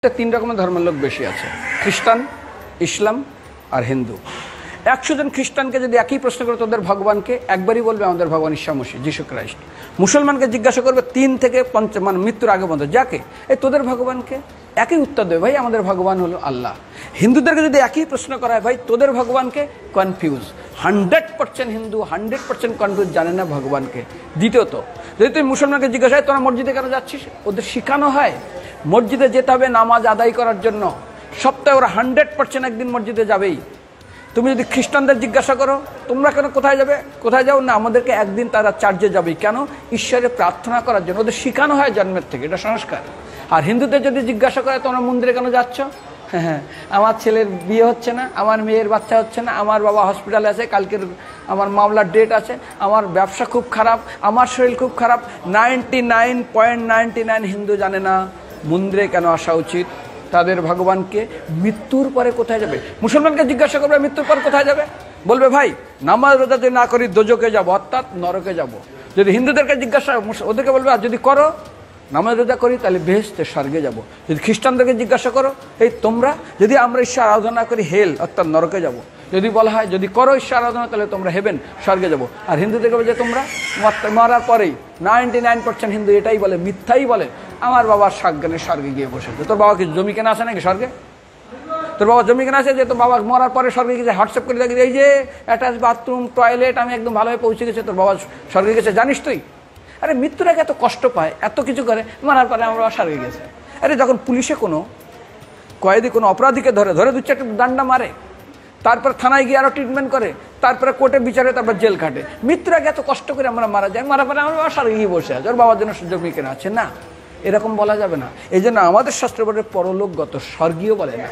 তিন রকমের ধর্মের লোক বেশি আছে, খ্রিস্টান, ইসলাম আর হিন্দু। 100 জন খ্রিস্টানকে যদি একই প্রশ্ন করে তোদের ভগবানকে, একবারই বলবে আমাদের ভগবান ঈসা মসীহ, যিশু খ্রাইস্ট। মুসলমানকে জিজ্ঞাসা করবে 3 থেকে 5 মানে মৃত্যুর আগে পর্যন্ত, যাকে এই তোদের ভগবানকে, একই উত্তর দেবে, ভাই আমাদের ভগবান হলো আল্লাহ। হিন্দুদেরকে যদি একই প্রশ্ন করা হয়, ভাই তোদের ভগবানকে, কনফিউজ। 100% হিন্দু 100% কনফিউজ, জানে না ভগবানকে। দ্বিতীয়ত, যদি তুমি মুসলমানকে জিজ্ঞাসা হয় তোরা মসজিদে কেন যাচ্ছিস, ওদের শেখানো হয় মসজিদে যেতে হবে নামাজ আদায় করার জন্য। সপ্তাহে ওরা 100% একদিন মসজিদে যাবেই। তুমি যদি খ্রিস্টানদের জিজ্ঞাসা করো তোমরা কেন কোথায় যাবে, কোথায় যাও না, আমাদেরকে একদিন তারা চার্চে যাবেই। কেন? ঈশ্বরে প্রার্থনা করার জন্য। ওদের শেখানো হয় জন্মের থেকে, এটা সংস্কার। আর হিন্দুদের যদি জিজ্ঞাসা করে তোমরা মন্দিরে কেন যাচ্ছ, হ্যাঁ আমার ছেলের বিয়ে হচ্ছে না, আমার মেয়ের বাচ্চা হচ্ছে না, আমার বাবা হসপিটালে আছে, কালকের আমার মামলার ডেট আছে, আমার ব্যবসা খুব খারাপ, আমার শরীর খুব খারাপ। 99.99 হিন্দু জানে না মন্দিরে কেন আসা উচিত, তাদের ভগবানকে মৃত্যুর পরে কোথায় যাবে। মুসলমানকে জিজ্ঞাসা করবে মৃত্যুর পর কোথায় যাবে, বলবে ভাই নামাজ রোজা যদি না করি দোজকে যাব, অর্থাৎ নরকে যাব। যদি হিন্দুদেরকে জিজ্ঞাসা, ওদেরকে বলবে আর যদি করো নামাজ রোজা করি তাহলে বেহেশতে স্বর্গে যাব। যদি খ্রিস্টানদেরকে জিজ্ঞাসা করো, এই তোমরা যদি আমরা ঈশ্বর আরাধনা করি হেল অর্থাৎ নরকে যাব। যদি বলা হয় যদি করো ঈশ্বর আরাধনা তাহলে তোমরা হেভেন স্বর্গে যাব। আর হিন্দুদেরকে বলে যে তোমরা মরার পরেই 99% হিন্দু এটাই বলে, মিথ্যাই বলে, আমার বাবার সাজ্ঞানে স্বর্গে গিয়ে বসেছে। তোর বাবা কি জমি কেনা আছে নাকি স্বর্গে? তোর বাবা জমি কেনা আছে যে তোর বাবা মরার পরে স্বর্গে গেছে, হোয়াটসঅ্যাপ করে দেখি এই যে অ্যাটাচ বাথরুম টয়লেট আমি একদম ভালোভাবে পৌঁছে গেছে, তোর বাবা স্বর্গে গেছে জানিস তুই? আরে মৃত্যুর আগে এত কষ্ট পায়, এত কিছু করে, মারার পরে আমার বাবা স্বর্গে গেছে। আরে যখন পুলিশে কোনো কয়েদি কোনো অপরাধীকে ধরে 2-4টা ডান্ডা মারে, তারপর থানায় গিয়ে আরো ট্রিটমেন্ট করে, তারপরে কোর্টে বিচারে, তারপর জেল খাটে, মৃত্যুর আগে এত কষ্ট করে আমরা মারা যায়, মারা পরে আমার বাবা স্বর্গে গিয়ে বসে আছে, ওর বাবার জন্য জমি কেনা আছে না, এরকম বলা যাবে না। এই জন্য আমাদের শাস্ত্র বলে পরলোকগত, স্বর্গীয় বলে না।